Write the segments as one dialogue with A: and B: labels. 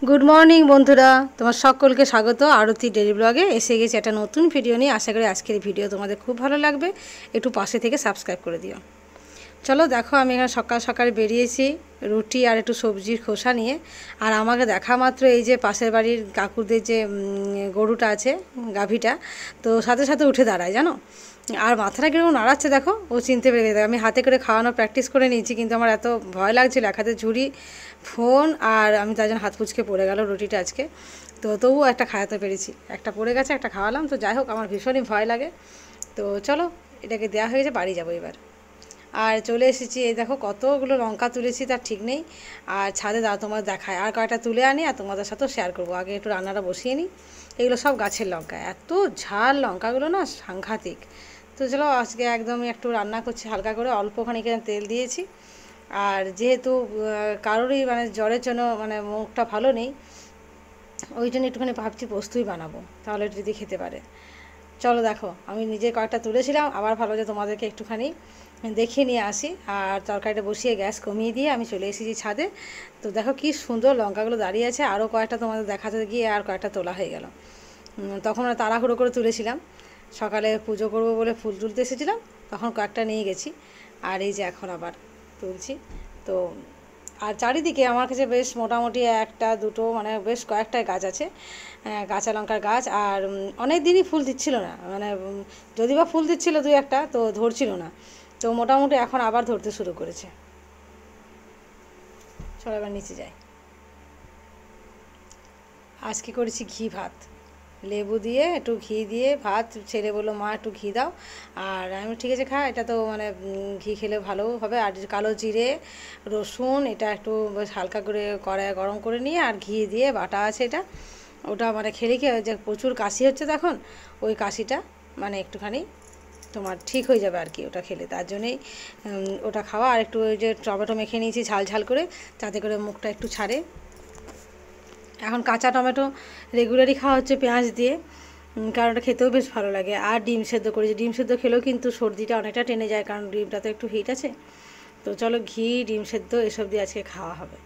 A: Good morning বন্ধুরা, তোমার সকলকে স্বাগত আরতি ডেইলি ব্লগে। এসে গেছে একটা নতুন ভিডিও নিয়ে। আশা করি আজকের ভিডিও তোমাদের খুব ভালো লাগবে। একটু পাশে থেকে সাবস্ক্রাইব করে দিও। চলো দেখো, আমি এখানে সকাল সকাল বেরিয়েছি রুটি আর একটু সবজির খোসা নিয়ে। আর আমাকে দেখা মাত্র এই যে পাশের বাড়ির কাকুদের যে গরুটা আছে, গাভীটা, তো সাথে সাথে উঠে দাঁড়ায় জানো। আর মাথাটা কীরকম নাড়াচ্ছে দেখো, ও চিনতে পেরে গেছে। আমি হাতে করে খাওয়ানোর প্র্যাকটিস করে নিয়েছি, কিন্তু আমার এত ভয় লাগছিল, এক হাতে ঝুড়ি, ফোন, আর আমি তার জন্য হাত পুচকে পড়ে গেল রুটিটা আজকে। তো তবুও একটা খাওয়াতে পেরেছি, একটা পড়ে গেছে, একটা খাওয়ালাম। তো যাই হোক, আমার ভীষণই ভয় লাগে। তো চলো, এটাকে দেওয়া হয়ে গেছে, বাড়ি যাবো এবার। আর চলে এসেছি, এই দেখো কতগুলো লঙ্কা তুলেছি তার ঠিক নেই। আর ছাদে দাও তোমার দেখায়, আর কয়েকটা তুলে আনি আর তোমাদের সাথেও শেয়ার করবো। আগে একটু রান্নাটা বসিয়ে নিই। এগুলো সব গাছের লঙ্কা, এত ঝাল লঙ্কাগুলো না, সাংঘাতিক। তো চলো, আজকে একদমই একটু রান্না করছি হালকা করে, অল্পখানি তেল দিয়েছি। আর যেহেতু কারোরই মানে জ্বরের জন্য মানে মুখটা ভালো নেই, ওই জন্য একটুখানি ভাবছি পোস্তই বানাবো, তাহলে যদি খেতে পারে। চলো দেখো, আমি নিজে কয়েকটা তুলেছিলাম, আবার ভালো যে তোমাদেরকে একটুখানি দেখিয়ে নিয়ে আসি। আর তরকারিটা বসিয়ে গ্যাস কমিয়ে দিয়ে আমি চলে এসেছি ছাদে। তো দেখো কি সুন্দর লঙ্কাগুলো দাঁড়িয়ে আছে। আরও কয়েকটা তোমাদের দেখাতে গিয়ে আর কয়েকটা তোলা হয়ে গেল। তখন তাড়াহুড়ো করে তুলেছিলাম, সকালে পুজো করবো বলে ফুল তুলতে এসেছিলাম, তখন কয়েকটা নিয়ে গেছি। আর এই যে এখন আবার তুলছি। তো আর চারিদিকে আমার কাছে বেশ মোটামুটি একটা দুটো মানে বেশ কয়েকটাই গাছ আছে, কাঁচা লঙ্কার গাছ। আর অনেক দিনই ফুল দিচ্ছিল না, মানে যদি বা ফুল দিচ্ছিল দুই একটা, তো ধরছিল না। তো মোটামুটি এখন আবার ধরতে শুরু করেছে। চলো এবার নিচে যাই। আজকে করেছি ঘি ভাত, লেবু দিয়ে একটু ঘি দিয়ে ভাত। ছেলে বললো মা একটু ঘি দাও, আর আমি ঠিক আছে খা, এটা তো মানে ঘি খেলে ভালো হবে। আর কালো জিরে, রসুন, এটা একটু হালকা করে কড়াইয়ে গরম করে নিয়ে আর ঘি দিয়ে বাটা আছে এটা, ওটা মানে খেলে কি যে প্রচুর কাশি হচ্ছে তখন, ওই কাশিটা মানে একটুখানি তোমার ঠিক হয়ে যাবে আর কি ওটা খেলে। তার জন্যেই ওটা খাওয়া। আর একটু ওই যে টমেটো মেখে নিয়েছি ঝাল ঝাল করে, যাতে করে মুখটা একটু ছাড়ে। এখন কাঁচা টমেটো রেগুলারই খাওয়া হচ্ছে পেঁয়াজ দিয়ে, কারণ ওটা খেতেও বেশ ভালো লাগে। আর ডিম সেদ্ধ করেছি, ডিম সেদ্ধ খেলেও কিন্তু সর্দিটা অনেকটা টেনে যায়, কারণ ডিমটা তো একটু হিট আছে। তো চলো, ঘি, ডিম সেদ্ধ এসব দিয়ে আজকে খাওয়া হবে।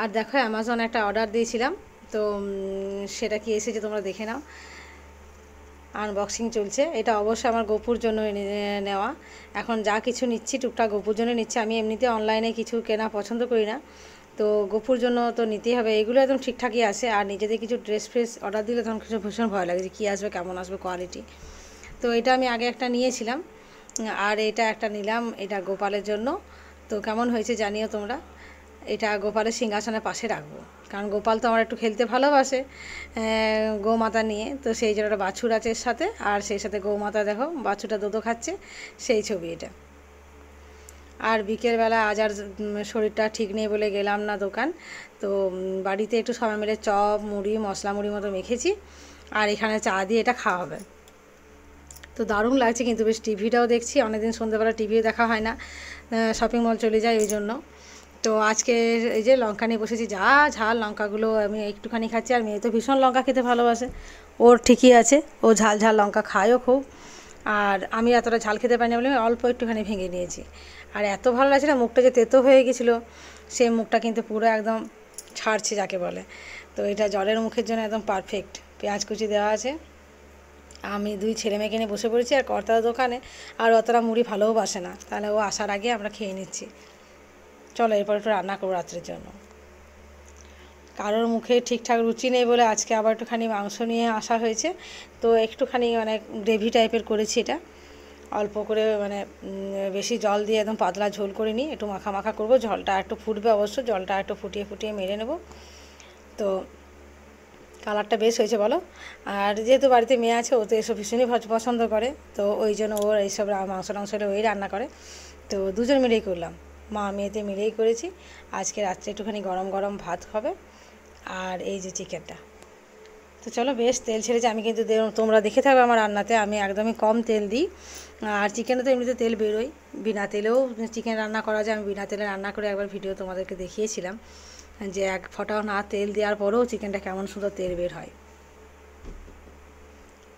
A: আর দেখো, অ্যামাজন একটা অর্ডার দিয়েছিলাম, তো সেটা কি এসেছে তোমরা দেখে নাও। আনবক্সিং চলছে। এটা অবশ্যই আমার গোপুর জন্য নেওয়া। এখন যা কিছু নিচ্ছি টুকটাক গোপুর জন্য নিচ্ছি। আমি এমনিতে অনলাইনে কিছু কেনা পছন্দ করি না, তো গোপুর জন্য তো নিতেই হবে। এগুলো একদম ঠিকঠাকই আসে। আর নিজেদের কিছু ড্রেস ফ্রেস অর্ডার দিলে তখন কিছু ভীষণ ভয় লাগে যে কী আসবে, কেমন আসবে, কোয়ালিটি। তো এটা আমি আগে একটা নিয়েছিলাম, আর এটা একটা নিলাম, এটা গোপালের জন্য। তো কেমন হয়েছে জানিও তোমরা। এটা গোপালের সিংহাসনের পাশে রাখবো, কারণ গোপাল তো আমার একটু খেলতে ভালোবাসে গৌমাতা নিয়ে। তো সেই জন্য একটা বাছুর আছে এর সাথে, আর সেই সাথে গৌমাতা, দেখো বাছুরটা দোদো খাচ্ছে, সেই ছবি এটা। আর বিকেলবেলা আজ আর শরীরটা ঠিক নেই বলে গেলাম না দোকান। তো বাড়িতে একটু সবাই মিলে চপ, মুড়ি, মশলা মুড়ির মতো মেখেছি, আর এখানে চা দিয়ে এটা খাওয়া হবে। তো দারুণ লাগছে কিন্তু বেশ। টিভিটাও দেখছি, অনেকদিন সন্ধ্যেবেলা টিভিও দেখা হয় না, শপিং মল চলে যায় ওই জন্য। তো আজকে এই যে লঙ্কা নিয়ে বসেছি, যা ঝাল লঙ্কাগুলো, আমি একটুখানি খাচ্ছি। আর মেয়ে তো ভীষণ লঙ্কা খেতে ভালোবাসে, ওর ঠিকই আছে, ও ঝাল ঝাল লঙ্কা খায়ও খুব। আর আমি এতটা ঝাল খেতে পারি না বলে আমি অল্প একটুখানি ভেঙে নিয়েছি। আর এত ভালো লাগছে না, মুখটা যে তেতো হয়ে গেছিলো, সেই মুখটা কিন্তু পুরো একদম ছাড়ছে যাকে বলে। তো এটা জ্বরের মুখের জন্য একদম পারফেক্ট। পেঁয়াজ কুচি দেওয়া আছে। আমি দুই ছেলে মেয়েকে নিয়ে বসে পড়েছি, আর কর্তার দোকানে আর অতটা মুড়ি ভালোও বাসে না, তাহলে ও আসার আগে আমরা খেয়ে নিচ্ছি। চলো এরপর একটু রান্না করবো রাত্রের জন্য। কারোর মুখে ঠিকঠাক রুচি নেই বলে আজকে আবার একটুখানি মাংস নিয়ে আসা হয়েছে। তো একটুখানি মানে গ্রেভি টাইপের করেছি এটা, অল্প করে মানে বেশি জল দিয়ে একদম পাতলা ঝোল করে নিই, একটু মাখা মাখা করবো। জলটা একটু ফুটবে অবশ্য, জলটা একটু ফুটিয়ে ফুটিয়ে মেরে নেব। তো কালারটা বেশ হয়েছে বলো। আর যেহেতু বাড়িতে মেয়ে আছে, ও তো এসব ভীষণই পছন্দ করে, তো ওই জন্য ওর এইসব মাংস টাংস হলে ওই রান্না করে। তো দুজন মিলেই করলাম, মা মেয়েতে মিলেই করেছি। আজকে রাত্রে একটুখানি গরম গরম ভাত হবে, আর এই যে চিকেনটা। তো চলো, বেশ তেল ছেড়েছে। আমি কিন্তু তোমরা দেখে থাকবে আমার রান্নাতে আমি একদমই কম তেল দিই। আর চিকেনে তো এমনিতে তেল বেরোয়, বিনা তেলেও চিকেন রান্না করা যায়। আমি বিনা তেলে রান্না করে একবার ভিডিও তোমাদেরকে দেখিয়েছিলাম, যে এক ফোঁটাও না তেল দেওয়ার পরেও চিকেনটা কেমন সুন্দর তেল বের হয়।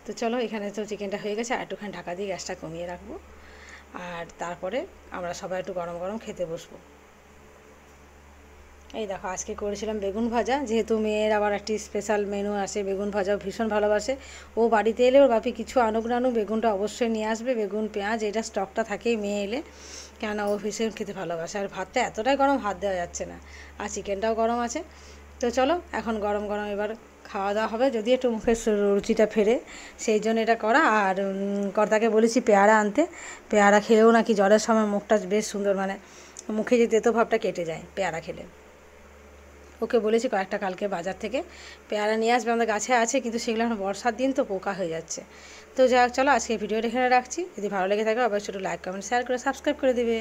A: তো চলো, এখানে তো চিকেনটা হয়ে গেছে, আর একটুখানি ঢাকা দিয়ে গ্যাসটা কমিয়ে রাখবো। আর তারপরে আমরা সবাই একটু গরম গরম খেতে বসবো। এই দেখো আজকে করেছিলাম বেগুন ভাজা, যেহেতু মেয়ের আবার একটি স্পেশাল মেনু আছে, বেগুন ভাজাও ভীষণ ভালোবাসে। ও বাড়িতে এলে ওর বাপি কিছু আনুক না আনুক বেগুনটা অবশ্যই নিয়ে আসবে, বেগুন পেঁয়াজ এটা স্টকটা থাকেই মেয়ে এলে, কেননা ও ভীষণ খেতে ভালোবাসে। আর ভাতটা এতটাই গরম হাত দেওয়া যাচ্ছে না, আর চিকেনটাও গরম আছে। তো চলো এখন গরম গরম এবার খাওয়া দাওয়া হবে, যদি একটু মুখের রুচিটা ফেরে, সেই জন্য এটা করা। আর কর্তাকে বলেছি পেয়ারা আনতে, পেয়ারা খেলেও নাকি জ্বরের সময় মুখটা বেশ সুন্দর, মানে মুখে যে তেতো ভাবটা কেটে যায় পেয়ারা খেলে। ওকে বলেছি কয়েকটা কালকে বাজার থেকে পেয়ারা নিয়ে আসবে, আমাদের গাছে আছে, কিন্তু সেগুলো এখন বর্ষার দিন তো পোকা হয়ে যাচ্ছে। তো যাই হোক, চলো আজকে ভিডিওটা এখানে রাখছি। যদি ভালো লেগে থাকে অবশ্যই একটু লাইক কমেন্ট শেয়ার করে সাবস্ক্রাইব করে দিবে।